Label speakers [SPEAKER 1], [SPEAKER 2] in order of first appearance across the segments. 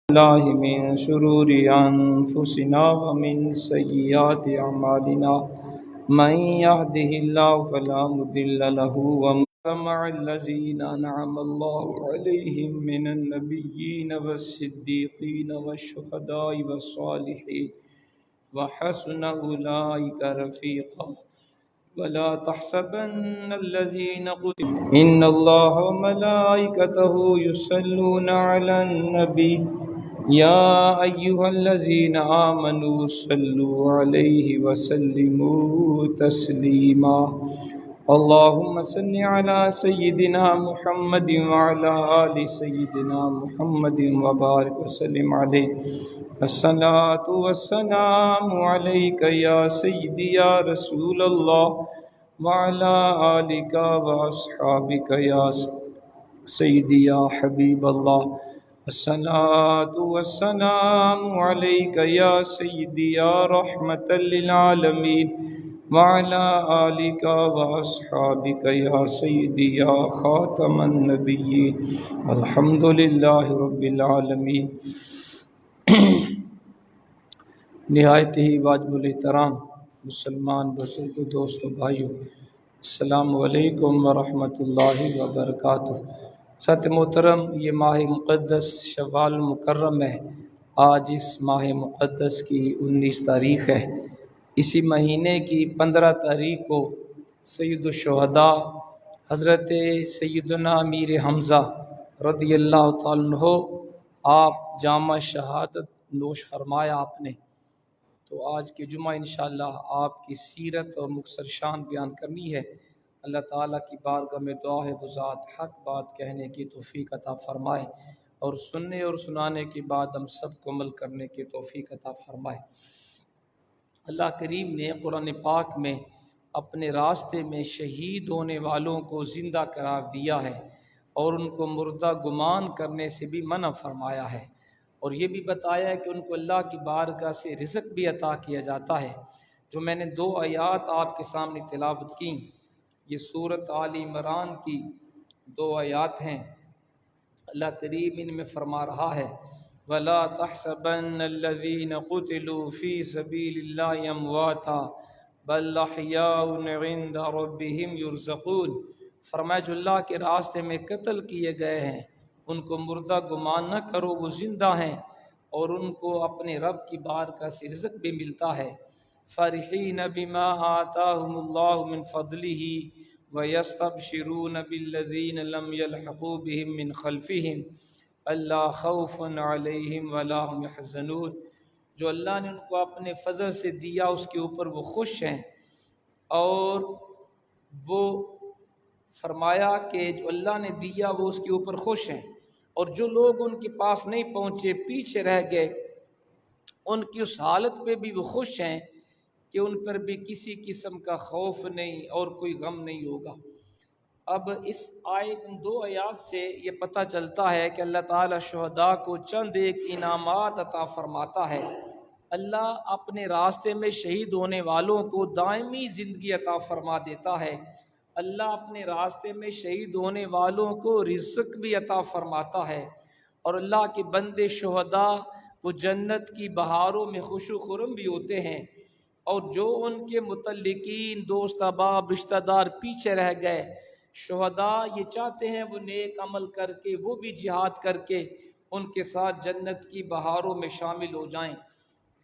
[SPEAKER 1] الله من شرور أنفسنا ومن سيئات أعمالنا من يهده الله فلا مضل له ومن مع الذين أنعم الله عليهم من النبيين والصديقين والشهداء والصالحين وحسن أولئك رفيقا ولا تحسبن الذين قتلوا إن الله وملائكته يصلون على النبي يا أيها الذين آمنوا صلوا عليه وسلموا تسليما اللهم صل على سيدنا محمد وعلى آل سيدنا محمد وبارك وسلم عليه الصلاة والسلام عليك يا سيدي يا رسول الله وعلى آلك وأصحابك يا سيدي يا حبيب الله الصلاة والسلام عليك يا سيدي يا رحمة للعالمين وعلى آلك وأصحابك يا سيدي يا خاتم النبيين الحمد لله رب العالمين نہایت ہی واجب الاحترام مسلمان بزرگ دوستوں بھائیوں، السلام علیکم ورحمۃ اللہ وبرکاتہ۔ ساتھ محترم، یہ ماہ مقدس شوال المکرم ہے۔ آج اس ماہ مقدس کی 19 تاریخ ہے۔ اسی مہینے کی 15 تاریخ کو سید الشہداء حضرت سیدنا امیر حمزہ رضی اللہ تعالیٰ عنہ آپ جامع شہادت نوش فرمایا آپ نے۔ تو آج کے جمعہ انشاءاللہ آپ کی سیرت اور مختصر شان بیان کرنی ہے۔ اللہ تعالیٰ کی بارگاہ میں دعا ہے وہ ذات حق بات کہنے کی توفیق عطا فرمائے اور سننے اور سنانے کے بعد ہم سب کو عمل کرنے کی توفیق عطا فرمائے۔ اللہ کریم نے قرآن پاک میں اپنے راستے میں شہید ہونے والوں کو زندہ قرار دیا ہے اور ان کو مردہ گمان کرنے سے بھی منع فرمایا ہے، اور یہ بھی بتایا ہے کہ ان کو اللہ کی بارگاہ سے رزق بھی عطا کیا جاتا ہے۔ جو میں نے 2 آیات آپ کے سامنے تلاوت کی، یہ سورۃ آل عمران کی 2 آیات ہیں۔ اللہ کریم ان میں فرما رہا ہے وَلَا تَحْسَبَنَّ الَّذِينَ قُتِلُوا فِي سَبِيلِ اللَّهِ أَمْوَاتًا بَلْ أَحْيَاءٌ عِندَ رَبِّهِمْ يُرْزَقُونَ۔ فرمایا جو اللہ کے راستے میں قتل کیے گئے ہیں ان کو مردہ گمان نہ کرو، وہ زندہ ہیں اور ان کو اپنے رب کی بارگاہ سے رزق بھی ملتا ہے۔ فرحین بما آتاہم اللہ من فضلہ ویستبشرون بالذین لم یلحقوا بہم من خلفہم الا خوف علیہم ولا هم یحزنون۔ جو اللہ نے ان کو اپنے فضل سے دیا اس کے اوپر وہ خوش ہیں، اور وہ فرمایا کہ جو اللہ نے دیا وہ اس کے اوپر خوش ہیں، اور جو لوگ ان کے پاس نہیں پہنچے، پیچھے رہ گئے، ان کی اس حالت پہ بھی وہ خوش ہیں کہ ان پر بھی کسی قسم کا خوف نہیں اور کوئی غم نہیں ہوگا۔ اب اس ان 2 آیات سے یہ پتہ چلتا ہے کہ اللہ تعالیٰ شہداء کو چند ایک انعامات عطا فرماتا ہے۔ اللہ اپنے راستے میں شہید ہونے والوں کو دائمی زندگی عطا فرما دیتا ہے۔ اللہ اپنے راستے میں شہید ہونے والوں کو رزق بھی عطا فرماتا ہے، اور اللہ کے بندے شہداء وہ جنت کی بہاروں میں خوش و خرم بھی ہوتے ہیں، اور جو ان کے متعلقین دوست احباب رشتہ دار پیچھے رہ گئے، شہداء یہ چاہتے ہیں وہ نیک عمل کر کے، وہ بھی جہاد کر کے ان کے ساتھ جنت کی بہاروں میں شامل ہو جائیں۔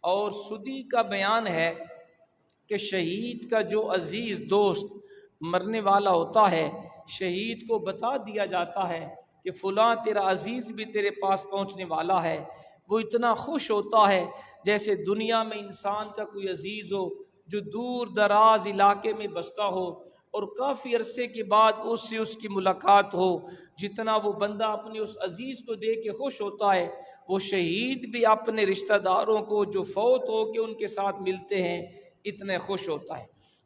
[SPEAKER 1] اور سدی کا بیان ہے کہ شہید کا جو عزیز دوست مرنے والا ہوتا ہے، شہید کو بتا دیا جاتا ہے کہ فلاں تیرا عزیز بھی تیرے پاس پہنچنے والا ہے، وہ اتنا خوش ہوتا ہے جیسے دنیا میں انسان کا کوئی عزیز ہو جو دور دراز علاقے میں بستا ہو اور کافی عرصے کے بعد اس سے اس کی ملاقات ہو۔ جتنا وہ بندہ اپنے اس عزیز کو دیکھ کے خوش ہوتا ہے، وہ شہید بھی اپنے رشتہ داروں کو جو فوت ہو کے ان کے ساتھ ملتے ہیں اتنے خوش ہوتا ہے۔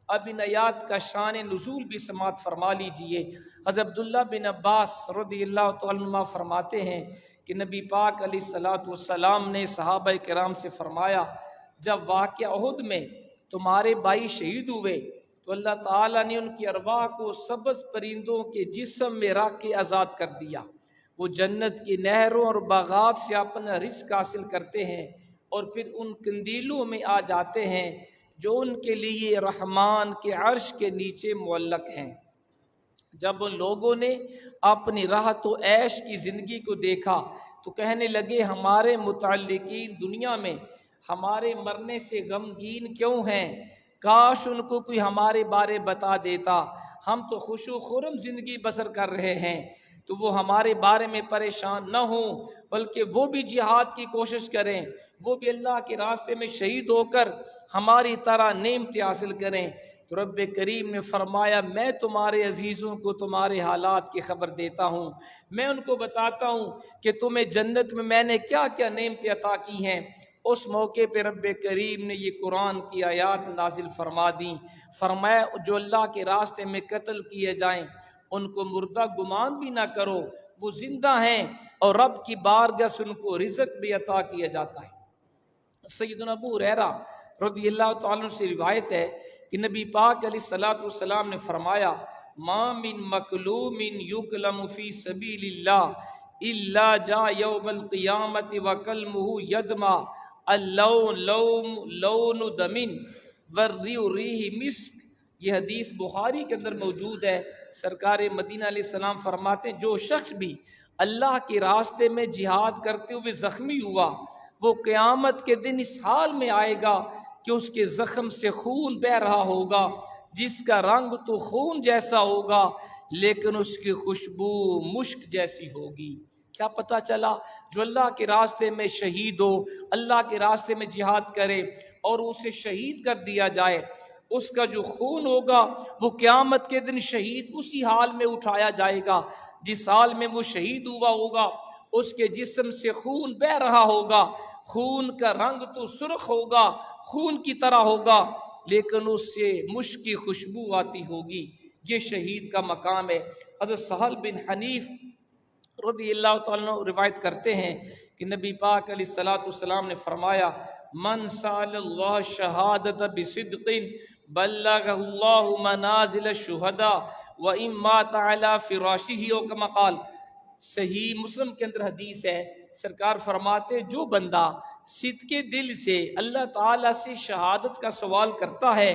[SPEAKER 1] اب ان آیات کا شان نزول بھی سماعت فرما لیجئے۔ حضرت عبداللہ بن عباس رضی اللہ تعالیٰ عنہ فرماتے ہیں کہ نبی پاک علیہ الصلوۃ والسلام نے صحابہ کرام سے فرمایا جب واقعہ احد میں تمہارے بھائی شہید ہوئے تو اللہ تعالیٰ نے ان کی ارواح کو سبز پرندوں کے جسم میں رکھ کے آزاد کر دیا۔ وہ جنت کی نہروں اور باغات سے اپنا رزق حاصل کرتے ہیں اور پھر ان قندیلوں میں آ جاتے ہیں جو ان کے لیے رحمان کے عرش کے نیچے معلق ہیں۔ جب ان لوگوں نے اپنی راحت و عیش کی زندگی کو دیکھا تو کہنے لگے ہمارے متعلقین دنیا میں ہمارے مرنے سے غمگین کیوں ہیں؟ کاش ان کو کوئی ہمارے بارے بتا دیتا، ہم تو خوش و خرم زندگی بسر کر رہے ہیں، تو وہ ہمارے بارے میں پریشان نہ ہوں بلکہ وہ بھی جہاد کی کوشش کریں، وہ بھی اللہ کے راستے میں شہید ہو کر ہماری طرح نعمتیں حاصل کریں۔ تو رب کریم نے فرمایا میں تمہارے عزیزوں کو تمہارے حالات کی خبر دیتا ہوں، میں ان کو بتاتا ہوں کہ تمہیں جنت میں نے کیا کیا نعمتیں عطا کی ہیں۔ اس موقع پہ رب کریم نے یہ قرآن کی آیات نازل فرما دیں، فرمایا جو اللہ کے راستے میں قتل کیے جائیں ان کو مردہ گمان بھی نہ کرو، وہ زندہ ہیں اور رب کی بارگاہ سے ان کو رزق بھی عطا کیا جاتا ہے۔ سیدنا ابو ہریرہ رضی اللہ تعالیٰ عنہ سے روایت ہے کہ نبی پاک علیہ الصلوۃ والسلام نے فرمایا ما من مکلوم یکلم فی سبیل اللہ الا جاء یوم القیامت وکلمہ یدمع لون دم والریح ریح مسک۔ یہ حدیث بخاری کے اندر موجود ہے۔ سرکار مدینہ علیہ السلام فرماتے ہیں جو شخص بھی اللہ کے راستے میں جہاد کرتے ہوئے زخمی ہوا وہ قیامت کے دن اس حال میں آئے گا کہ اس کے زخم سے خون بہہ رہا ہوگا، جس کا رنگ تو خون جیسا ہوگا لیکن اس کی خوشبو مشک جیسی ہوگی۔ کیا پتہ چلا؟ جو اللہ کے راستے میں شہید ہو، اللہ کے راستے میں جہاد کرے اور اسے شہید کر دیا جائے، اس کا جو خون ہوگا وہ قیامت کے دن شہید اسی حال میں اٹھایا جائے گا جس حال میں وہ شہید ہوا ہوگا۔ اس کے جسم سے خون بہہ رہا ہوگا، خون کا رنگ تو سرخ ہوگا، خون کی طرح ہوگا لیکن اس سے مشک کی خوشبو آتی ہوگی۔ یہ شہید کا مقام ہے۔ حضرت سہل بن حنیف رضی اللہ تعالیٰ عنہ روایت کرتے ہیں کہ نبی پاک علیہ الصلوۃ والسلام نے فرمایا من سأل اللہ شہادت بصدق بلغہ اللہ منازل الشہداء وإن مات علی فراشہ او کما قال۔ صحیح مسلم کے اندر حدیث ہے، سرکار فرماتے جو بندہ صدق دل سے اللہ تعالیٰ سے شہادت کا سوال کرتا ہے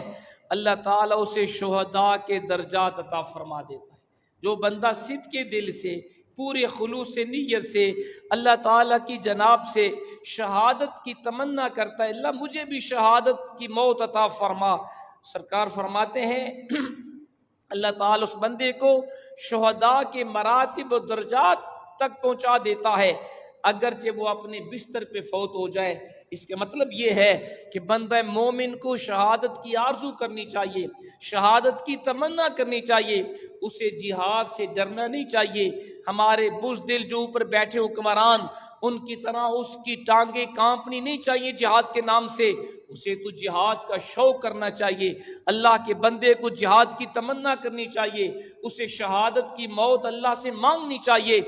[SPEAKER 1] اللہ تعالیٰ اسے شہداء کے درجات عطا فرما دیتا ہے۔ جو بندہ صدق دل سے پورے خلوص نیت سے اللہ تعالیٰ کی جناب سے شہادت کی تمنا کرتا ہے اللہ مجھے بھی شہادت کی موت عطا فرما، سرکار فرماتے ہیں اللہ تعالیٰ اس بندے کو شہداء کے مراتب و درجات تک پہنچا دیتا ہے اگرچہ وہ اپنے بستر پہ فوت ہو جائے۔ اس کا مطلب یہ ہے کہ بندہ مومن کو شہادت کی آرزو کرنی چاہیے، شہادت کی تمنا کرنی چاہیے، اسے جہاد سے ڈرنا نہیں چاہیے۔ ہمارے بزدل جو اوپر بیٹھے حکمران ان کی طرح اس کی ٹانگیں کانپنی نہیں چاہیے جہاد کے نام سے، اسے تو جہاد کا شوق کرنا چاہیے۔ اللہ کے بندے کو جہاد کی تمنا کرنی چاہیے، اسے شہادت کی موت اللہ سے مانگنی چاہیے،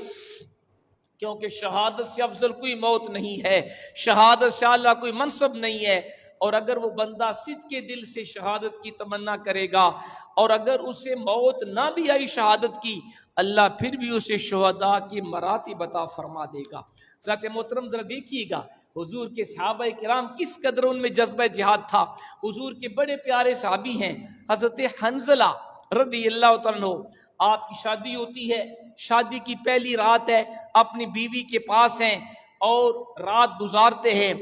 [SPEAKER 1] کیونکہ شہادت سے افضل کوئی موت نہیں ہے، شہادت سے اعلیٰ کوئی منصب نہیں ہے۔ اور اگر وہ بندہ صدق کے دل سے شہادت کی تمنا کرے گا اور اگر اسے موت نہ بھی آئی شہادت کی، اللہ پھر بھی اسے شہداء کی مراتب عطا فرما دے گا۔ ذات محترم ذرا دیکھیے گا حضور کے صحابہ کرام کس قدر ان میں جذبہ جہاد تھا۔ حضور کے بڑے پیارے صحابی ہیں حضرت حنظلہ رضی اللہ تعالیٰ عنہ، آپ کی شادی ہوتی ہے، شادی کی پہلی رات ہے، اپنی بیوی کے پاس ہیں اور رات گزارتے ہیں،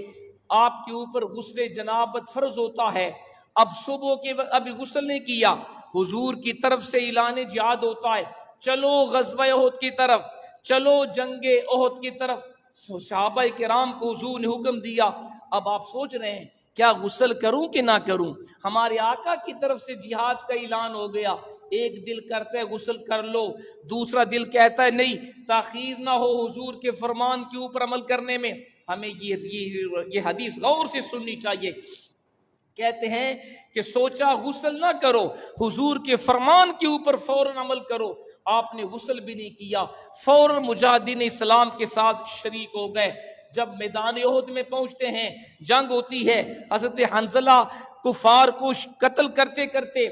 [SPEAKER 1] آپ کے اوپر غسل جنابت فرض ہوتا ہے۔ اب صبح کے وقت ابھی غسل نہیں کیا، حضور کی طرف سے اعلان جہاد ہوتا ہے، چلو غزوہ احد کی طرف، چلو جنگ احد کی طرف۔ صحابہ کرام کو حضور نے حکم دیا۔ اب آپ سوچ رہے ہیں کیا غسل کروں کہ نہ کروں؟ ہمارے آقا کی طرف سے جہاد کا اعلان ہو گیا، ایک دل کرتا ہے غسل کر لو، دوسرا دل کہتا ہے نہیں تاخیر نہ ہو حضور کے فرمان کے اوپر عمل کرنے میں۔ ہمیں یہ حدیث غور سے سننی چاہیے۔ کہتے ہیں کہ سوچا غسل نہ کرو، حضور کے فرمان کے اوپر فوراً عمل کرو۔ آپ نے غسل بھی نہیں کیا، فوراً مجاہدین اسلام کے ساتھ شریک ہو گئے۔ جب میدان احد میں پہنچتے ہیں، جنگ ہوتی ہے، حضرت حنظلہ کفار کو قتل کرتے کرتے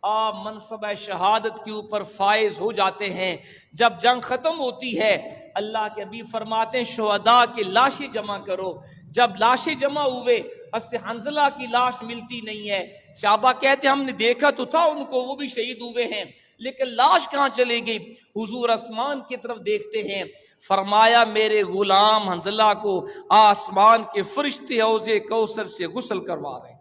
[SPEAKER 1] آپ منصب شہادت کے اوپر فائز ہو جاتے ہیں۔ جب جنگ ختم ہوتی ہے اللہ کے حبیب فرماتے ہیں شہداء کی لاشیں جمع کرو۔ جب لاشیں جمع ہوئے حضرت حنظلہ کی لاش ملتی نہیں ہے، صحابہ کہتے ہم نے دیکھا تو تھا ان کو، وہ بھی شہید ہوئے ہیں، لیکن لاش کہاں چلے گئی؟ حضور آسمان کی طرف دیکھتے ہیں، فرمایا میرے غلام حنظلہ کو آسمان کے فرشتے حوض کوثر سے غسل کروا رہے ہیں،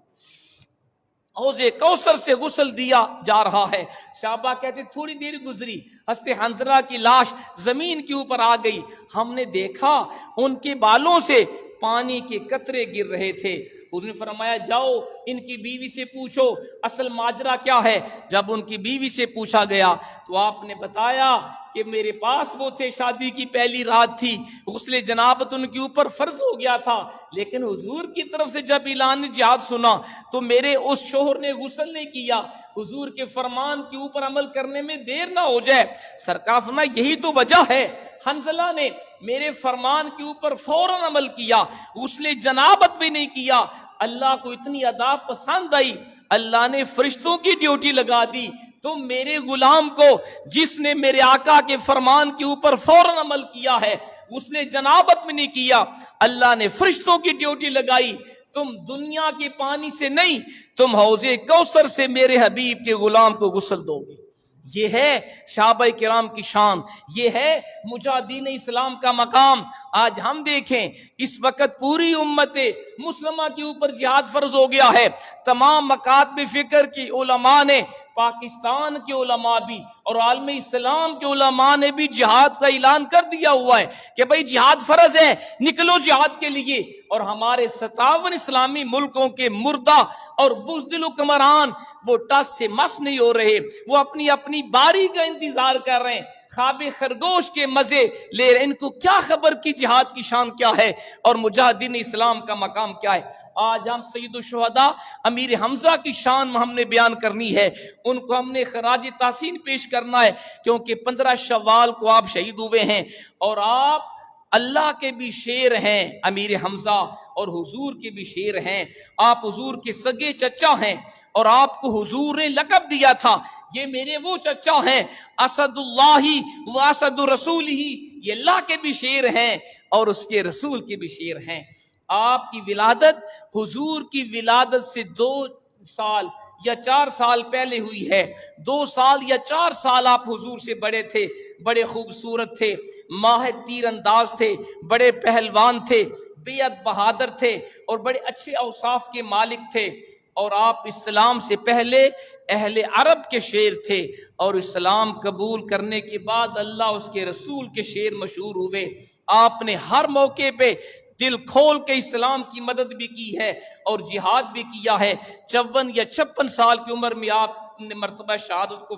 [SPEAKER 1] حوض کوثر سے غسل دیا جا رہا ہے۔ صحابہ کہتے تھوڑی دیر گزری، حضرت حنظلہ کی لاش زمین کے اوپر آ گئی، ہم نے دیکھا ان کے بالوں سے پانی کے قطرے گر رہے تھے۔ حضور نے فرمایا جاؤ ان کی بیوی سے پوچھو اصل ماجرا کیا ہے۔ جب ان کی بیوی سے پوچھا گیا تو آپ نے بتایا کہ میرے پاس وہ تھے، شادی کی پہلی رات تھی، غسل جنابت ان کے اوپر فرض ہو گیا تھا، لیکن حضور کی طرف سے جب اعلان جہاد سنا تو میرے اس شوہر نے غسل نہیں کیا۔ حضور کے فرمان کے اوپر عمل کرنے میں دیر نہ ہو جائے۔ سرکار فرمایا یہی تو وجہ ہے، حنظلہ نے میرے فرمان کے اوپر فوراً عمل کیا، غسل جنابت بھی نہیں کیا۔ اللہ کو اتنی ادا پسند آئی، اللہ نے فرشتوں کی ڈیوٹی لگا دی، تم میرے غلام کو جس نے میرے آقا کے فرمان کے اوپر فوراً عمل کیا ہے، غسل جنابت میں نہیں کیا، اللہ نے فرشتوں کی ڈیوٹی لگائی، تم دنیا کے پانی سے نہیں، تم حوض کوثر سے میرے حبیب کے غلام کو غسل دو گے۔ یہ ہے صحابہ کرام کی شان، یہ ہے مجاہدین اسلام کا مقام۔ آج ہم دیکھیں اس وقت پوری امت مسلمہ کے اوپر جہاد فرض ہو گیا ہے، تمام مکاتب فکر کی علماء نے، پاکستان کے علماء بھی اور عالم اسلام کے علماء نے بھی جہاد کا اعلان کر دیا ہوا ہے کہ بھئی جہاد فرض ہے، نکلو جہاد کے لیے۔ اور ہمارے 57 اسلامی ملکوں کے مردہ اور بزدل حکمران وہ ٹس سے مس نہیں ہو رہے، وہ اپنی اپنی باری کا انتظار کر رہے ہیں، خواب خرگوش کے مزے لے رہے ہیں۔ ان کو کیا خبر کہ جہاد کی شان کیا ہے اور مجاہدین اسلام کا مقام کیا ہے۔ آج ہم سید الشہداء امیر حمزہ کی شان ہم نے بیان کرنی ہے، ان کو ہم نے خراج تحسین پیش کرنا ہے، کیونکہ 15 شوال کو آپ شہید ہوئے ہیں اور آپ اللہ کے بھی شیر ہیں، امیر حمزہ، اور حضور کے بھی شیر ہیں۔ آپ حضور کے سگے چچا ہیں اور آپ کو حضور نے لقب دیا تھا یہ میرے وہ چچا ہیں، اسد اللہ و اسد رسول ہی، یہ اللہ کے بھی شیر ہیں اور اس کے رسول کے بھی شیر ہیں۔ آپ کی ولادت حضور کی ولادت سے 2 سال یا 4 سال پہلے ہوئی ہے۔ 2 سال یا 4 سال آپ حضور سے بڑے تھے، بڑے خوبصورت تھے، ماہر تیر انداز تھے، بڑے پہلوان تھے، بیعت بہادر تھے اور بڑے اچھے اوصاف کے مالک تھے، اور آپ اسلام سے پہلے اہل عرب کے شیر تھے، اور اسلام قبول کرنے کے بعد اللہ اس کے رسول کے شیر مشہور ہوئے۔ آپ نے ہر موقع پہ دل کھول کے اسلام کی مدد بھی کی ہے اور جہاد بھی کیا ہے۔ 54 یا 56 سال کی عمر میں آپ نے مرتبہ شہادت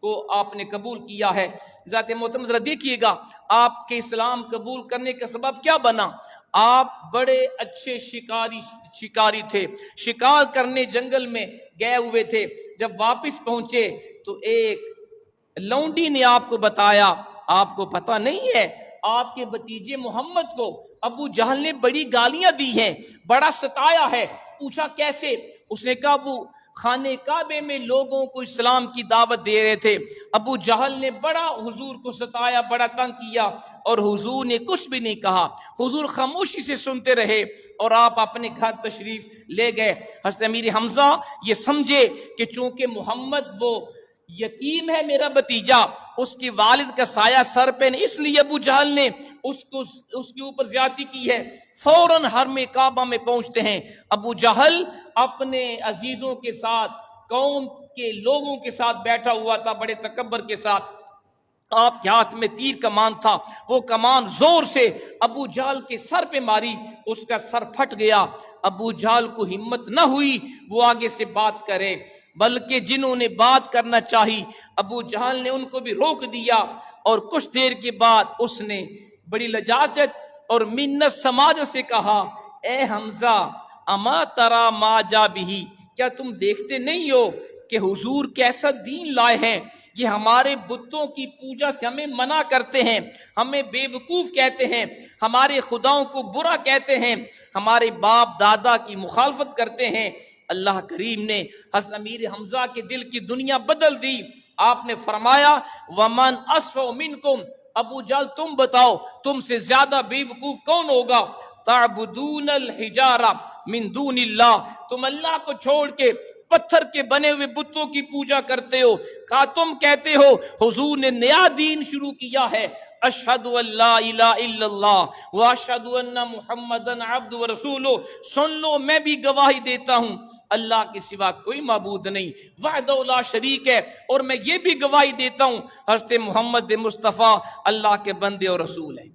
[SPEAKER 1] کو آپ نے قبول کیا ہے۔ ذات محترم ذرا دیکھیے گا آپ کے اسلام قبول کرنے کا سبب کیا بنا۔ آپ بڑے اچھے شکاری تھے، شکار کرنے جنگل میں گئے ہوئے تھے، جب واپس پہنچے تو ایک لونڈی نے آپ کو بتایا آپ کو پتہ نہیں ہے آپ کے بھتیجے محمد کو ابو جہل نے بڑی گالیاں دی ہیں، بڑا ستایا ہے۔ پوچھا کیسے؟ اس نے کہا وہ خانے کعبے میں لوگوں کو اسلام کی دعوت دے رہے تھے، ابو جہل نے بڑا حضور کو ستایا، بڑا تنگ کیا، اور حضور نے کچھ بھی نہیں کہا، حضور خاموشی سے سنتے رہے اور آپ اپنے گھر تشریف لے گئے۔ حضرت امیر حمزہ یہ سمجھے کہ چونکہ محمد وہ یتیم ہے میرا بھتیجا، اس کی والد کا سایہ سر پہ نہیں، اس لیے ابو جہل نے اس کے اوپر زیادتی کی ہے۔ فوراً حرم کعبہ میں پہنچتے ہیں، ابو جہل اپنے عزیزوں کے ساتھ، قوم کے لوگوں کے ساتھ بیٹھا ہوا تھا بڑے تکبر کے ساتھ، آپ کے ہاتھ میں تیر کمان تھا، وہ کمان زور سے ابو جہل کے سر پہ ماری، اس کا سر پھٹ گیا۔ ابو جہل کو ہمت نہ ہوئی وہ آگے سے بات کرے، بلکہ جنہوں نے بات کرنا چاہی ابو جہل نے ان کو بھی روک دیا، اور کچھ دیر کے بعد اس نے بڑی لجاجت اور منت سماجت سے کہا اے حمزہ اما ترا ما جا بھی، کیا تم دیکھتے نہیں ہو کہ حضور کیسا دین لائے ہیں؟ یہ ہمارے بتوں کی پوجا سے ہمیں منع کرتے ہیں، ہمیں بے وقوف کہتے ہیں، ہمارے خداؤں کو برا کہتے ہیں، ہمارے باپ دادا کی مخالفت کرتے ہیں، اللہ کریم نے حضرت امیر حمزہ کے دل کی دنیا بدل دی. آپ نے فرمایا ومن اسفہ منکم، ابو جہل تم بتاؤ تم سے زیادہ بے وقوف کون ہوگا. تعبدون الحجارہ من دون اللہ، تم اللہ کو چھوڑ کے پتھر کے بنے ہوئے بتوں کی پوجا کرتے ہو. کہا تم کہتے ہو حضور نے نیا دین شروع کیا ہے، اشہد ان لا الہ الا اللہ واشہد ان محمدن عبد و رسولہ. سن لو میں بھی گواہی دیتا ہوں اللہ کے سوا کوئی معبود نہیں، وحدہ لا شریک ہے، اور میں یہ بھی گواہی دیتا ہوں حضرت محمد مصطفیٰ اللہ کے بندے اور رسول ہیں.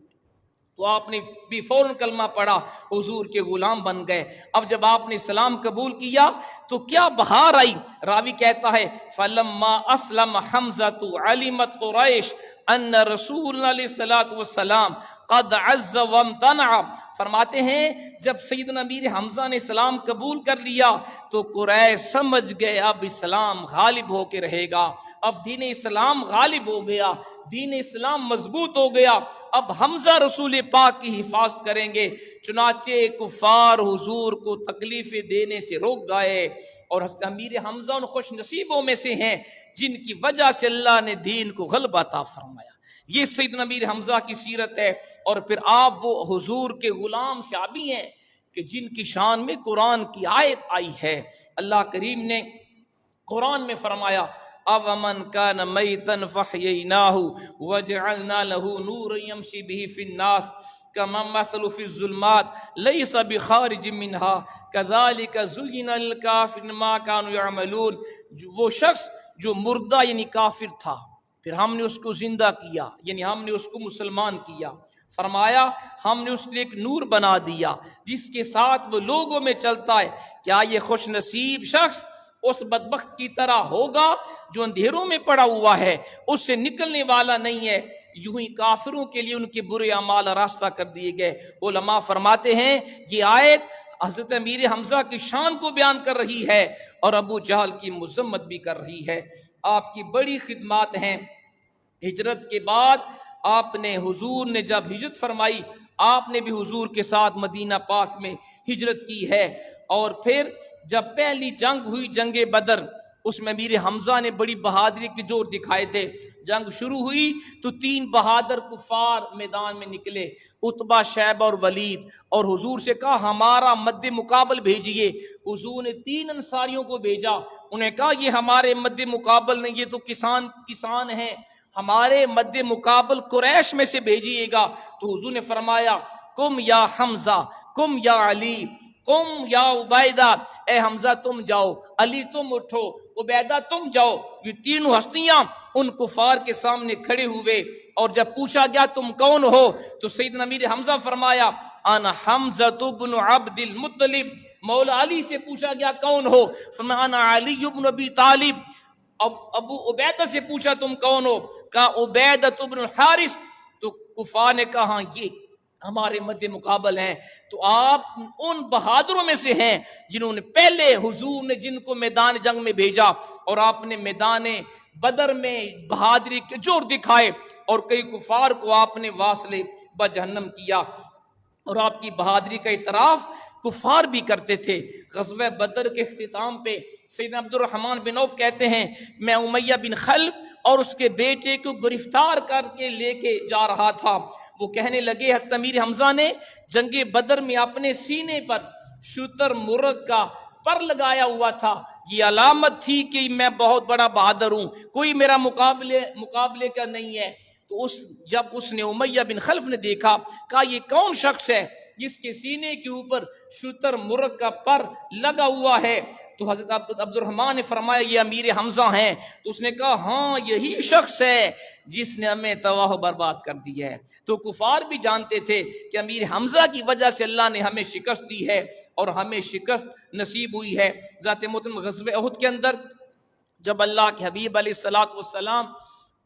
[SPEAKER 1] تو آپ نے بھی فوراً کلمہ پڑھا، حضور کے غلام بن گئے. اب جب آپ نے اسلام قبول کیا تو کیا بہار آئی. راوی کہتا ہے فلما اسلم حمزۃ علمت قریش ان رسول علیہ الصلوۃ والسلام قد عز وامتنع. فرماتے ہیں جب سیدنا امیر حمزہ نے اسلام قبول کر لیا تو قریش سمجھ گئے اب اسلام غالب ہو کے رہے گا، اب دین اسلام غالب ہو گیا، دین اسلام مضبوط ہو گیا، اب حمزہ رسول پاک کی حفاظت کریں گے. چنانچہ کفار حضور کو تکلیفیں دینے سے روک گئے، اور حضرت امیر حمزہ ان خوش نصیبوں میں سے ہیں جن کی وجہ سے اللہ نے دین کو غلبہ عطا فرمایا. یہ سیدنا امیر حمزہ کی سیرت ہے. اور پھر آپ وہ حضور کے غلام صحابی ہیں کہ جن کی شان میں قرآن کی آیت آئی ہے. اللہ کریم نے قرآن میں فرمایا أَوَمَنْ كَانَ مَيْتًا فَأَحْيَيْنَاهُ وَجَعَلْنَا لَهُ نُورًا يَمْشِي بِهِ فِي النَّاسِ كَمَنْ مَثَلُهُ فِي الظُّلُمَاتِ لَيْسَ بِخَارِجٍ مِنْهَا كَذَلِكَ زُيِّنَ لِلْكَافِرِينَ مَا كَانُوا يَعْمَلُونَ. وہ شخص جو مردہ یعنی کافر تھا پھر ہم نے اس کو زندہ کیا، یعنی ہم نے اس کو مسلمان کیا. فرمایا ہم نے اس کے ایک نور بنا دیا جس کے ساتھ وہ لوگوں میں چلتا ہے. کیا یہ خوش نصیب شخص اس بدبخت کی طرح ہوگا جو اندھیروں میں پڑا ہوا ہے، اس سے نکلنے والا نہیں ہے؟ یوں ہی کافروں کے لیے ان کے برے اعمال راستہ کر دیے گئے. علماء فرماتے ہیں یہ آیت حضرت امیر حمزہ کی شان کو بیان کر رہی ہے اور ابو جہل کی مذمت بھی کر رہی ہے. آپ کی بڑی خدمات ہیں. ہجرت کے بعد آپ نے حضور نے جب ہجرت فرمائی آپ نے بھی حضور کے ساتھ مدینہ پاک میں ہجرت کی ہے. اور پھر جب پہلی جنگ ہوئی جنگ بدر، اس میں امیر حمزہ نے بڑی بہادری کے جوڑ دکھائے تھے. جنگ شروع ہوئی تو 3 بہادر کفار میدان میں نکلے، عتبہ، شیبہ اور ولید، اور حضور سے کہا ہمارا مد مقابل بھیجیے. حضور نے 3 انصاریوں کو بھیجا. انہیں کہا یہ ہمارے مد مقابل نہیں، یہ تو کسان ہیں، ہمارے مد مقابل قریش میں سے بھیجیے گا. تو حضور نے فرمایا کم یا حمزہ، کم یا علی، کم یا عبیدہ. اے حمزہ تم جاؤ، علی تم اٹھو، عبیدہ تم جاؤ. یہ تینوں ہستیاں ان کفار کے سامنے کھڑے ہوئے، اور جب پوچھا گیا تم کون ہو تو سیدنا امیر حمزہ فرمایا انا حمزہ بن عبد المطلب. مولا علی سے پوچھا گیا کون ہو، فرمایا انا علی بن ابی طالب. ابو عبیدہ سے پوچھا تم کون ہو، کہا عبیدہ بن الحارث. تو کفار نے کہا یہ ہمارے مد مقابل ہیں. تو آپ ان بہادروں میں سے ہیں جنہوں نے پہلے حضور نے جن کو میدان جنگ میں بھیجا، اور آپ نے میدان بدر میں بہادری کے جوڑ دکھائے، اور کئی کفار کو آپ نے واصل بجہنم کیا. اور آپ کی بہادری کا اعتراف کفار بھی کرتے تھے. غزوہ بدر کے اختتام پہ سیدنا عبد الرحمن بن عوف کہتے ہیں میں امیہ بن خلف اور اس کے بیٹے کو گرفتار کر کے لے کے جا رہا تھا. وہ کہنے لگے حضرت امیر حمزہ نے جنگ بدر میں اپنے سینے پر شتر مرغ کا پر لگایا ہوا تھا، یہ علامت تھی کہ میں بہت بڑا بہادر ہوں، کوئی میرا مقابلے کا نہیں ہے. تو جب اس نے امیہ بن خلف نے دیکھا، کہا یہ کون شخص ہے جس کے سینے کے اوپر شتر مرغ کا پر لگا ہوا ہے؟ تو حضرت عبد الرحمن نے فرمایا یہ امیر حمزہ ہیں. تو اس نے کہا ہاں یہی شخص ہے جس نے ہمیں تباہ و برباد کر دیا ہے. تو کفار بھی جانتے تھے کہ امیر حمزہ کی وجہ سے اللہ نے ہمیں شکست دی ہے اور ہمیں شکست نصیب ہوئی ہے. ذات محترم غزوہ احد کے اندر جب اللہ کے حبیب علیہ الصلوۃ والسلام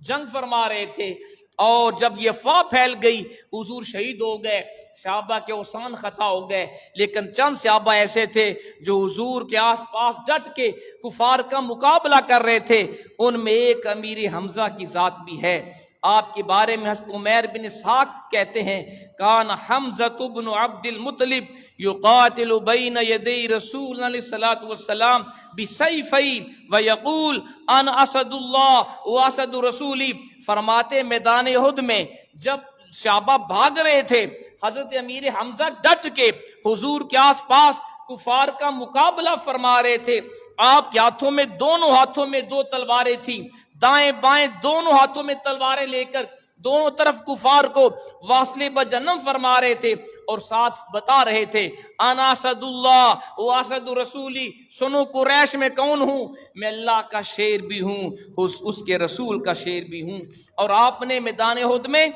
[SPEAKER 1] جنگ فرما رہے تھے اور جب یہ افواہ پھیل گئی حضور شہید ہو گئے، صحابہ کے اوسان خطا ہو گئے، لیکن چند صحابہ ایسے تھے جو حضور کے آس پاس ڈٹ کے کفار کا مقابلہ کر رہے تھے. ان میں ایک امیر حمزہ کی ذات بھی ہے. آپ کے بارے میں حضرت عمیر بن اسحاق کہتے ہیں کان حمزۃ بن عبد المطلب یقاتل بین یدی رسول علیہ الصلوۃ والسلام بسیفی ویقول انا اسد اللہ و اسد رسولی. فرماتے میدان احد میں جب صحابہ بھاگ رہے تھے، حضرت امیر حمزہ ڈٹ کے حضور کے آس پاس کفار کا مقابلہ فرما رہے تھے. آپ کے ہاتھوں میں، دونوں ہاتھوں میں 2 تلواریں تھیں، دائیں بائیں دونوں ہاتھوں میں تلواریں لے کر دونوں طرف کفار کو واصل بجنم فرما رہے تھے، اور ساتھ بتا رہے تھے انا اسد اللہ و اسد رسولی. سنو قریش میں کون ہوں؟ میں اللہ کا شیر بھی ہوں، اس کے رسول کا شیر بھی ہوں. اور آپ نے میدان احد میں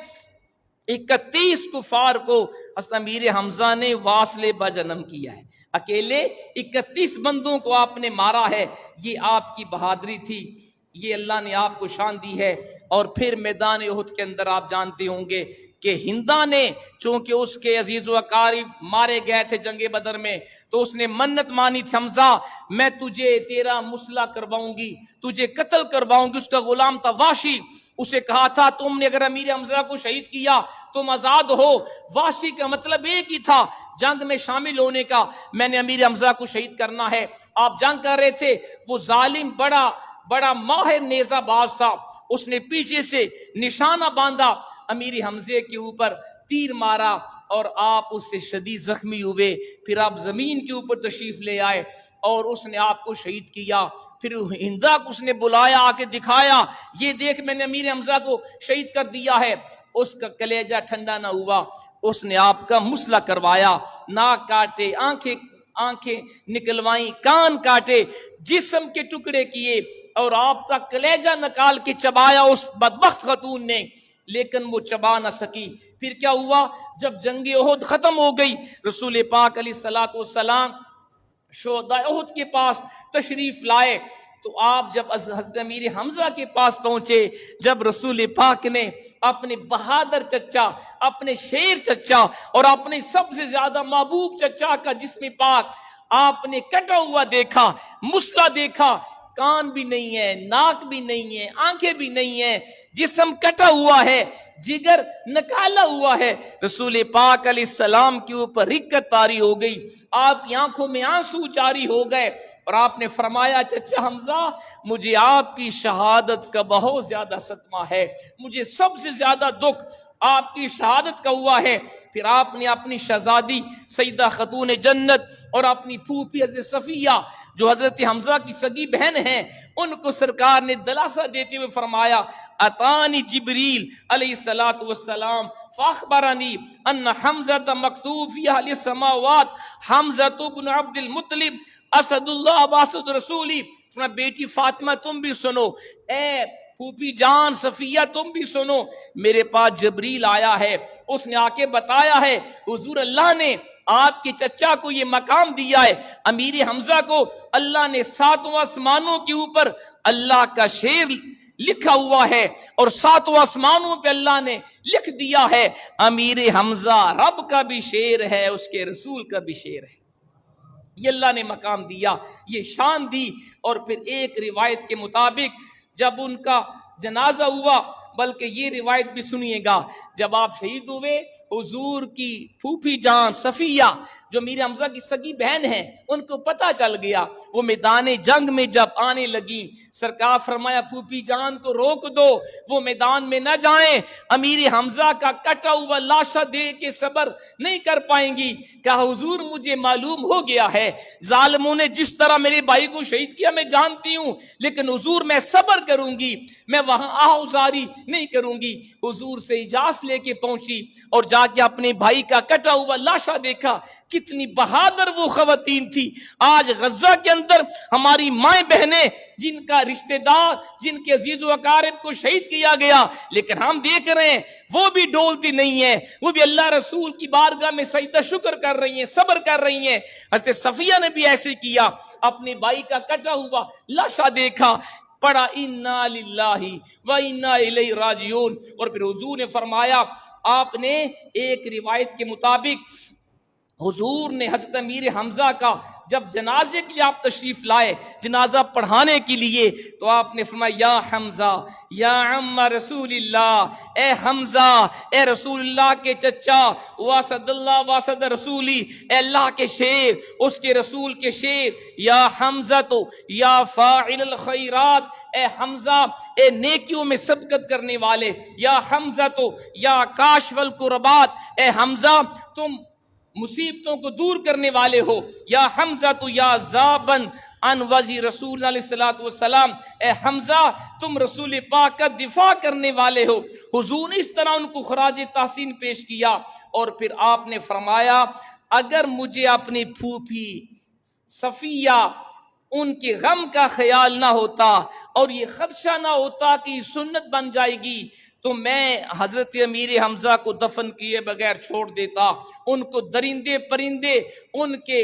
[SPEAKER 1] 31 کفار کو حضرت امیر حمزہ نے واصل بجنم کیا ہے. اکیلے 31 بندوں کو آپ نے مارا ہے. یہ آپ کی بہادری تھی، یہ اللہ نے آپ کو شان دی ہے. اور پھر میدان احد کے اندر آپ جانتے ہوں گے کہ ہندا نے، چونکہ اس کے عزیز و اقارب مارے گئے تھے جنگ بدر میں، تو اس نے منت مانی تھی حمزہ میں تجھے تیرا مسلح کرواؤں گی، تجھے قتل کرواؤں گی. اس کا غلام تھا واشی، اسے کہا تھا تم نے اگر امیر حمزہ کو شہید کیا تم آزاد ہو. واشی کا مطلب ایک ہی تھا جنگ میں شامل ہونے کا، میں نے امیر حمزہ کو شہید کرنا ہے. آپ جنگ کر رہے تھے، وہ ظالم بڑا ماہر نیزہ باز تھا، اس نے پیچھے سے نشانہ باندھا، امیر حمزے کے اوپر تیر مارا اور آپ اس سے شدید زخمی ہوئے. پھر آپ زمین کے اوپر تشریف لے آئے اور اس نے آپ کو شہید کیا. پھر ہندا کو اس نے بلایا، آ کے دکھایا، یہ دیکھ میں نے امیر حمزہ کو شہید کر دیا ہے. اس کا کلیجہ ٹھنڈا نہ ہوا، اس نے آپ کا مسلح کروایا، ناک کاٹے، آنکھیں نکلوائیں، کان کاٹے، جسم کے ٹکڑے کیے اور آپ کا کلیجہ نکال کے چبایا اس بدبخت خاتون نے، لیکن وہ چبا نہ سکی. پھر کیا ہوا؟ جب جنگ احد ختم ہو گئی، رسول پاک علیہ الصلوۃ والسلام شہداء احد کے پاس تشریف لائے. تو آپ جب حضرت امیر حمزہ کے پاس پہنچے، جب رسول پاک نے اپنے بہادر چچا، اپنے شیر چچا اور اپنے سب سے زیادہ محبوب چچا کا جسم پاک آپ نے کٹا ہوا دیکھا، مسلح دیکھا، کان بھی نہیں ہے، ناک بھی نہیں ہے، آنکھیں بھی نہیں ہے، جسم کٹا ہوا ہے، جگر نکالا ہوا ہے، رسول پاک علیہ السلام کے اوپر رکت طاری ہو گئی، آپ کی آنکھوں میں آنسو جاری ہو گئے اور آپ نے فرمایا چچا حمزہ مجھے آپ کی شہادت کا بہت زیادہ صدمہ ہے، مجھے سب سے زیادہ دکھ آپ کی شہادت کا ہوا ہے. پھر آپ نے اپنی شہزادی سیدہ خاتون جنت اور اپنی پھوپھی حضرت صفیہ جو حضرت حمزہ کی سگی بہن ہیں، ان کو سرکار نے دلاسا دیتے ہوئے فرمایا اتانی جبریل علیہ الصلوۃ والسلام فاخبرنی ان حمزہ مکتوب فی اہل السماوات حمزہ بن عبد المطلب اسد اللہ واسد رسولی. بیٹی فاطمہ تم بھی سنو، اے پھوپھی جان صفیہ تم بھی سنو، میرے پاس جبریل آیا ہے، اس نے آ کے بتایا ہے حضور اللہ نے آپ کے چچا کو یہ مقام دیا ہے، امیر حمزہ کو اللہ نے 7 آسمانوں کے اوپر اللہ کا شیر لکھا ہوا ہے اور 7 آسمانوں پہ اللہ نے لکھ دیا ہے امیر حمزہ رب کا بھی شیر ہے، اس کے رسول کا بھی شیر ہے. یہ اللہ نے مقام دیا، یہ شان دی. اور پھر ایک روایت کے مطابق جب ان کا جنازہ ہوا، بلکہ یہ روایت بھی سنیے گا، جب آپ شہید ہوئے حضور کی پھوپھی جان صفیہ جو امیر حمزہ کی سگی بہن ہیں، ان کو پتہ چل گیا، وہ میدان جنگ میں جب آنے لگی، سرکار فرمایا پھوپھی جان کو روک دو، وہ میدان میں نہ جائیں، امیر حمزہ کا کٹا ہوا لاشا دے کے صبر نہیں کر پائیں گی. کہا حضور مجھے معلوم ہو گیا ہے ظالموں نے جس طرح میرے بھائی کو شہید کیا میں جانتی ہوں، لیکن حضور میں صبر کروں گی، میں وہاں آہوزاری نہیں کروں گی. حضور سے اجازت لے کے پہنچی اور جا کے اپنے بھائی کا کٹا ہوا لاشا دیکھا. کتنی بہادر وہ خواتین تھی. آج غزہ کے اندر ہماری مائیں بہنیں جن کا رشتہ دار، جن کے عزیز و اقارب کو شہید کیا گیا، لیکن ہم دیکھ رہے ہیں وہ بھی ڈولتی نہیں ہیں، وہ بھی اللہ رسول کی بارگاہ میں سجدہ شکر کر رہی ہیں، صبر کر رہی ہیں. حضرت صفیہ نے بھی ایسے کیا، اپنے بھائی کا کٹا ہوا لاشا دیکھا، پڑھا انا للہ و انا الیہ راجعون. اور پھر حضور نے فرمایا، آپ نے ایک روایت کے مطابق
[SPEAKER 2] حضور نے حضرت امیر حمزہ کا جب جنازے کے لیے آپ تشریف لائے، جنازہ پڑھانے کے لیے، تو آپ نے فرمایا یا حمزہ یا عم رسول اللہ، اے حمزہ، اے رسول اللہ کے چچا، واسد اللہ واسد رسولی، اے اللہ کے شیر، اس کے رسول کے شیر، یا حمزہ تو یا فاعل الخیرات، اے حمزہ، اے نیکیوں میں سبقت کرنے والے، یا حمزہ تو یا کاشف الکربات، اے حمزہ تم مصیبتوں کو دور کرنے والے ہو، یا حمزہ تو یا ذابن عن وضع رسول علیہ الصلوۃ والسلام، اے حمزہ تم رسول پاک کا دفاع کرنے والے ہو۔ حضور نے اس طرح ان کو خراج تحسین پیش کیا، اور پھر آپ نے فرمایا اگر مجھے اپنی پھوپھی صفیہ ان کے غم کا خیال نہ ہوتا اور یہ خدشہ نہ ہوتا کہ یہ سنت بن جائے گی، تو میں حضرت امیر حمزہ کو دفن کیے بغیر چھوڑ دیتا، ان کو درندے پرندے ان کے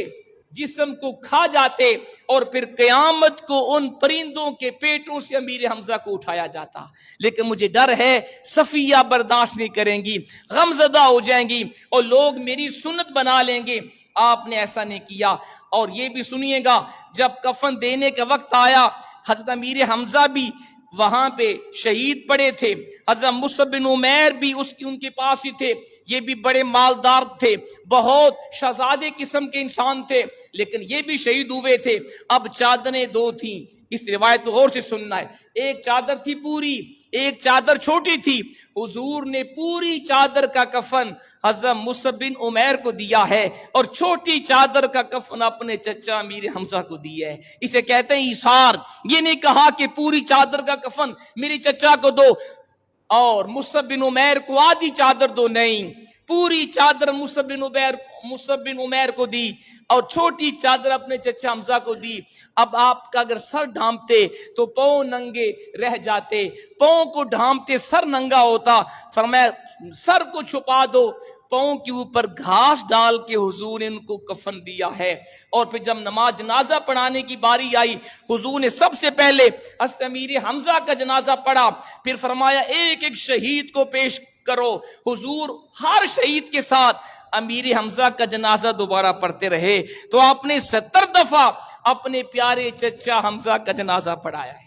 [SPEAKER 2] جسم کو کھا جاتے، اور پھر قیامت کو ان پرندوں کے پیٹوں سے امیر حمزہ کو اٹھایا جاتا، لیکن مجھے ڈر ہے صفیہ برداشت نہیں کریں گی، غم زدہ ہو جائیں گی اور لوگ میری سنت بنا لیں گے۔ آپ نے ایسا نہیں کیا۔ اور یہ بھی سنیے گا، جب کفن دینے کا وقت آیا، حضرت امیر حمزہ بھی وہاں پہ شہید پڑے تھے، حضرت مصعب بن عمیر بھی ان کے پاس ہی تھے، یہ بھی بڑے مالدار تھے، بہت شہزادے قسم کے انسان تھے، لیکن یہ بھی شہید ہوئے تھے۔ اب چادریں دو تھیں، اس روایت کو غور سے سننا ہے، ایک چادر تھی پوری، ایک چادر چھوٹی تھی۔ حضور نے پوری چادر کا کفن حضرت مصعب بن عمیر کو دیا ہے، اور چھوٹی چادر کا کفن اپنے چچا امیر حمزہ کو دیا ہے۔ اسے کہتے ہیں ایثار۔ یہ نہیں کہا کہ پوری چادر کا کفن میری چچا کو دو اور مصعب بن عمیر کو آدھی چادر دو، نہیں، پوری چادر مصعب بن عمیر کو دی اور چھوٹی چادر اپنے چچا حمزہ کو دی۔ اب آپ کا اگر سر ڈھانپتے تو پاؤں ننگے رہ جاتے، پاؤں کو ڈھانپتے سر ننگا ہوتا، فرمایا سر کو چھپا دو، پاؤں کے اوپر گھاس ڈال کے حضور نے ان کو کفن دیا ہے۔ اور پھر جب نماز جنازہ پڑھانے کی باری آئی، حضور نے سب سے پہلے حضرت امیر حمزہ کا جنازہ پڑھا، پھر فرمایا ایک ایک شہید کو پیش کرو۔ حضور ہر شہید کے ساتھ امیر حمزہ کا جنازہ دوبارہ پڑھتے رہے، تو آپ نے 70 دفعہ اپنے پیارے چچا حمزہ کا جنازہ پڑھایا ہے۔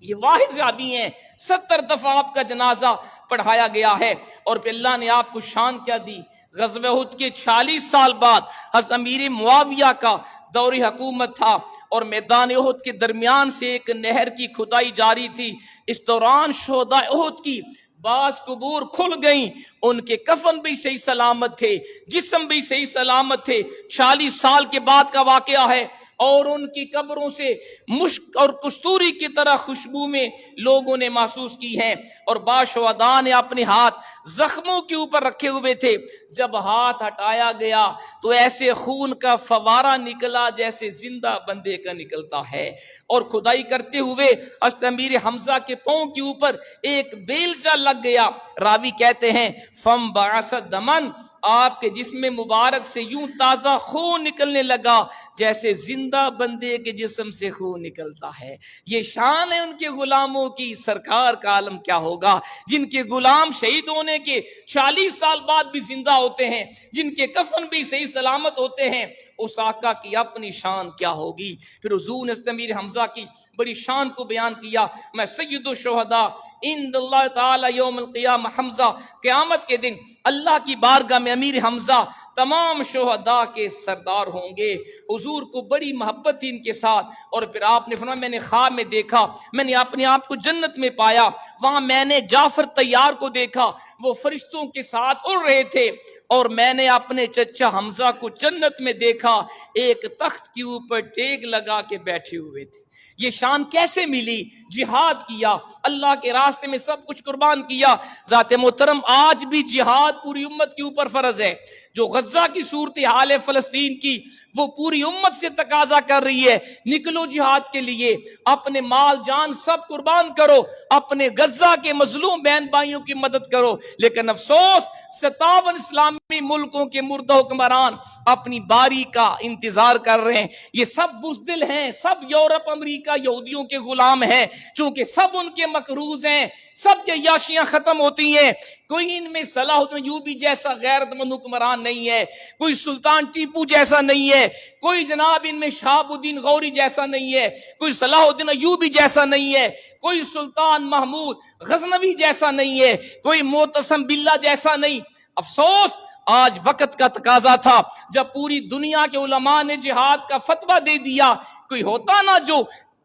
[SPEAKER 2] یہ واحد صحابی ہیں، 70 دفعہ آپ کا جنازہ پڑھایا گیا ہے۔ اور پھر اللہ نے آپ کو شان کیا دی، غزوہ احد کے 46 سال بعد حضرت امیر معاویہ کا دور حکومت تھا، اور میدان احد کے درمیان سے ایک نہر کی کھدائی جاری تھی۔ اس دوران شہداء احد کی بعض قبور کھل گئیں، ان کے کفن بھی صحیح سلامت تھے، جسم بھی صحیح سلامت تھے۔ 40 سال کے بعد کا واقعہ ہے، اور ان کی قبروں سے مشک اور کستوری کی طرح خوشبو میں لوگوں نے محسوس کی ہیں، اور بعض شہداء نے اپنے ہاتھ زخموں کے اوپر رکھے ہوئے تھے، جب ہاتھ ہٹایا گیا تو ایسے خون کا فوارہ نکلا جیسے زندہ بندے کا نکلتا ہے۔ اور کھدائی کرتے ہوئے حضرت امیر حمزہ کے پاؤں کے اوپر ایک بیلچہ لگ گیا، راوی کہتے ہیں فم بعثت دمن، آپ کے جسم مبارک سے یوں تازہ خون نکلنے لگا جیسے زندہ بندے کے جسم سے خون نکلتا ہے۔ یہ شان ہے ان کے غلاموں کی، سرکار کا عالم کیا ہوگا جن کے غلام شہید ہونے کے 40 سال بعد بھی زندہ ہوتے ہیں، جن کے کفن بھی صحیح سلامت ہوتے ہیں، اس آقا کی اپنی شان کیا ہوگی۔ پھر حضور نے حضرت امیر حمزہ کی بڑی شان کو بیان کیا، میں سید الشہداء عند اللہ تعالی یوم القیامہ حمزہ، قیامت کے دن اللہ کی بارگاہ میں امیر حمزہ تمام شہداء کے سردار ہوں گے۔ حضور کو بڑی محبت تھی ان کے ساتھ، اور پھر آپ نے فرمایا میں نے خواب میں دیکھا، میں نے اپنے آپ کو جنت میں پایا، وہاں میں نے جعفر طیار کو دیکھا، وہ فرشتوں کے ساتھ اڑ رہے تھے، اور میں نے اپنے چچا حمزہ کو جنت میں دیکھا، ایک تخت کے اوپر ٹیک لگا کے بیٹھے ہوئے تھے۔ یہ شان کیسے ملی؟ جہاد کیا، اللہ کے راستے میں سب کچھ قربان کیا۔ ذات محترم آج بھی جہاد پوری امت کے اوپر فرض ہے۔ جو غزہ کی صورتحال ہے فلسطین کی، وہ پوری امت سے تقاضا کر رہی ہے نکلو جہاد کے لیے، اپنے مال جان سب قربان کرو، اپنے غزہ کے مظلوم بہن بھائیوں کی مدد کرو۔ لیکن افسوس 57 اسلامی ملکوں کے مردہ حکمران اپنی باری کا انتظار کر رہے ہیں۔ یہ سب بزدل ہیں، سب یورپ امریکہ یہودیوں کے غلام ہیں، چونکہ سب ان کے مقروض ہیں، سب کے یاشیاں ختم ہوتی ہیں، کوئی ان میں صلاح الدین ایوبی جیسا غیرت مند حکمران نہیں ہے، کوئی سلطان ٹیپو جیسا نہیں ہے، کوئی جناب ان میں شہاب الدین غوری جیسا نہیں ہے، کوئی صلاح الدین ایوبی جیسا نہیں ہے، کوئی سلطان محمود غزنوی جیسا نہیں ہے، کوئی معتصم باللہ جیسا نہیں۔ افسوس آج وقت کا تقاضا تھا، جب پوری دنیا کے علماء نے جہاد کا فتویٰ دے دیا، کوئی ہوتا نا جو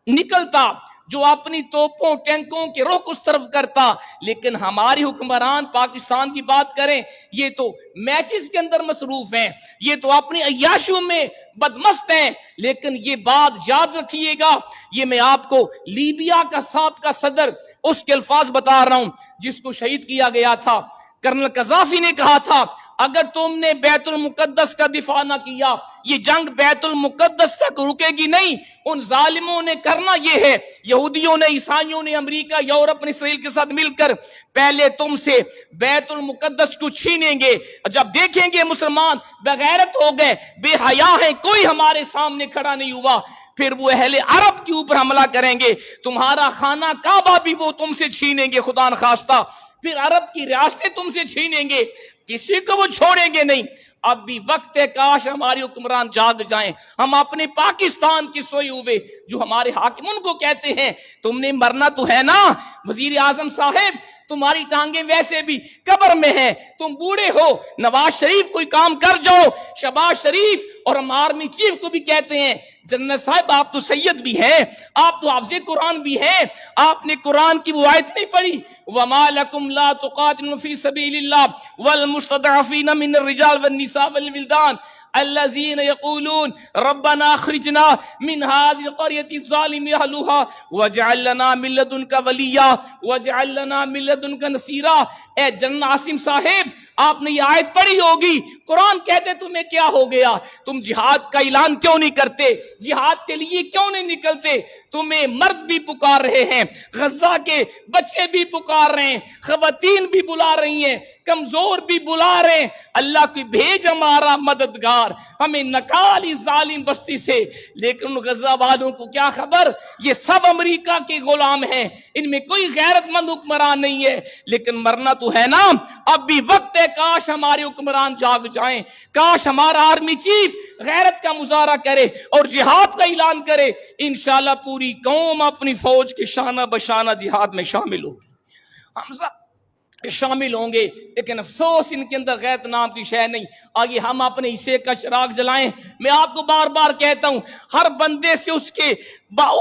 [SPEAKER 2] نکلتا، جو اپنی توپوں ٹینکوں کے رخ اس طرف کرتا، لیکن ہماری حکمران پاکستان کی بات کریں، یہ تو میچز کے اندر مصروف ہیں، یہ تو اپنی عیاشیوں میں بدمست ہیں۔ لیکن یہ بات یاد رکھیے گا، یہ میں آپ کو لیبیا کا سابقہ صدر اس کے الفاظ بتا رہا ہوں جس کو شہید کیا گیا تھا۔ کرنل قذافی نے کہا تھا اگر تم نے بیت المقدس کا دفاع نہ کیا، یہ جنگ بیت المقدس تک رکے گی نہیں۔ ان ظالموں نے کرنا یہ ہے، یہودیوں نے، عیسائیوں نے، امریکہ، یورپ نے اسرائیل کے ساتھ مل کر پہلے تم سے بیت المقدس کو چھینیں گے، جب دیکھیں گے مسلمان بغیرت ہو گئے، بے حیا ہیں، کوئی ہمارے سامنے کھڑا نہیں ہوا، پھر وہ اہل عرب کے اوپر حملہ کریں گے، تمہارا خانہ کعبہ بھی وہ تم سے چھینیں گے خدا نخواستہ، پھر عرب کی ریاستیں تم سے چھینیں گے، کسی کو وہ چھوڑیں گے نہیں۔ اب بھی وقت ہے، کاش ہمارے حکمران جاگ جائیں، ہم اپنے پاکستان کے سوئے ہوئے جو ہمارے حاکم ان کو کہتے ہیں تم نے مرنا تو ہے نا وزیر اعظم صاحب، تمہاری ٹانگیں ویسے بھی قبر میں ہیں، تم بوڑھے ہو، نواز شریف کوئی کام کر جاؤ، شہباز شریف اور ہم آرمی چیف کو بھی کہتے ہیں جنرل صاحب آپ تو سید بھی ہیں، آپ تو حافظ قرآن بھی ہیں، آپ نے قرآن کی وہ آیت نہیں پڑھی وَمَا لَكُمْ لَا تُقَاتِلُونَ فِي سَبِيلِ اللَّهِ وَالْمُسْتَضْعَفِينَ مِنَ الرِّجَالِ وَالنِّسَاءِ وَالْوِلْدَانِ الذين يقولون ربنا اخرجنا من هذه القرية الظالم اهلها واجعل لنا من لدنك وليا واجعل لنا من لدنك نصيرا۔ اے جنرل عاصم صاحب آپ نے یہ آیت پڑھی ہوگی، قرآن کہتے تمہیں کیا ہو گیا، تم جہاد کا اعلان کیوں نہیں کرتے، جہاد کے لیے کیوں نہیں نکلتے، تمہیں مرد بھی پکار رہے ہیں، غزہ کے بچے بھی پکار رہے ہیں، خواتین بھی بلا رہی ہیں، کمزور بھی بلا رہے ہیں، اللہ کی بھیج ہمارا مددگار، ہمیں نکال اس ظالم بستی سے۔ لیکن ان غزہ والوں کو کیا خبر، یہ سب امریکہ کے غلام ہیں، ان میں کوئی غیرت مند حکمران نہیں ہے، لیکن مرنا تو ہے نا۔ اب بھی وقت ہے، کاش ہمارے حکمران جاگ جائیں، کاش ہمارا آرمی چیف غیرت کا مظاہرہ کرے اور جہاد کا اعلان کرے، انشاءاللہ پوری قوم اپنی فوج کے شانہ بشانہ جہاد میں شامل ہوگی، ہم سب شامل ہوں گے۔ لیکن افسوس ان کے اندر غیرت نام کی شے نہیں۔ آگے ہم اپنے حصے کا چراغ جلائیں۔ میں آپ کو بار بار کہتا ہوں، ہر بندے سے اس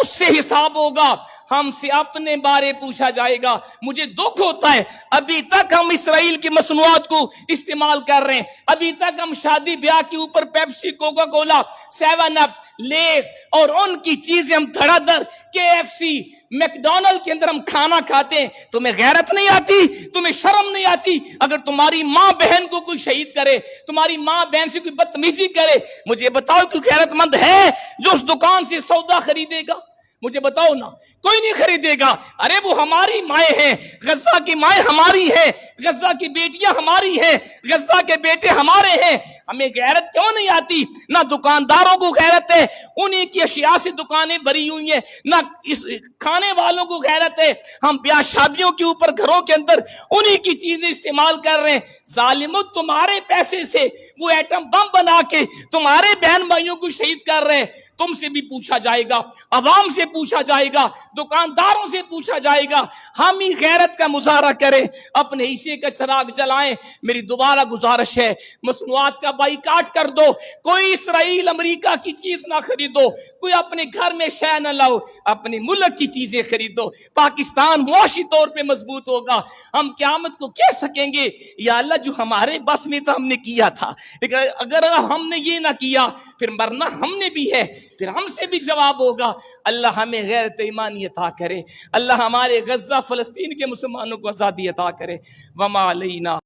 [SPEAKER 2] سے حساب ہوگا، ہم سے اپنے بارے پوچھا جائے گا۔ مجھے دکھ ہوتا ہے ابھی تک ہم اسرائیل کی مصنوعات کو استعمال کر رہے ہیں، ابھی تک ہم شادی بیاہ کے اوپر پیپسی، کوکا کولا، 7 اپ، لیز اور ان کی چیزیں ہم دھڑا دھڑ KFC میکڈونلڈ کے اندر ہم کھانا کھاتے ہیں۔ تمہیں غیرت نہیں آتی، تمہیں شرم نہیں آتی؟ اگر تمہاری ماں بہن کو کوئی شہید کرے، تمہاری ماں بہن سے کوئی بدتمیزی کرے، مجھے بتاؤ کوئی غیرت مند ہے جو اس دکان سے سودا خریدے گا؟ مجھے بتاؤ نا، کوئی نہیں خریدے گا۔ ارے وہ ہماری مائیں ہیں، غزہ کی مائیں ہماری ہیں، غزہ کی بیٹیاں ہماری ہیں، غزہ کے بیٹے ہمارے ہیں۔ ہمیں غیرت کیوں نہیں آتی؟ نہ دکانداروں کو غیرت ہے، انہی کی اشیاء سے دکانیں بھری ہوئی ہیں، نہ اس کھانے والوں کو غیرت ہے، ہم بیاہ شادیوں کے اوپر گھروں کے اندر انہی کی چیزیں استعمال کر رہے ہیں۔ ظالموں، تمہارے پیسے سے وہ ایٹم بم بنا کے تمہارے بہن بھائیوں کو شہید کر رہے ہیں۔ تم سے بھی پوچھا جائے گا، عوام سے پوچھا جائے گا، دکانداروں سے پوچھا جائے گا۔ ہم ہی غیرت کا مظاہرہ کریں، اپنے حصے کا چراغ جلائیں۔ میری دوبارہ گزارش ہے، مصنوعات کا بائیکاٹ کر دو، کوئی اسرائیل امریکہ کی چیز نہ خریدو، کوئی اپنے گھر میں شے نہ لاؤ، اپنے ملک کی چیزیں خریدو۔ پاکستان معاشی طور پہ مضبوط ہوگا، ہم قیامت کو کہہ سکیں گے یا اللہ جو ہمارے بس میں تھا ہم نے کیا تھا، لیکن اگر ہم نے یہ نہ کیا پھر مرنا ہم نے بھی ہے، پھر ہم سے بھی جواب ہوگا۔ اللہ ہمیں غیرت ایمانی عطا کرے، اللہ ہمارے غزہ فلسطین کے مسلمانوں کو آزادی عطا کرے۔ وما علینا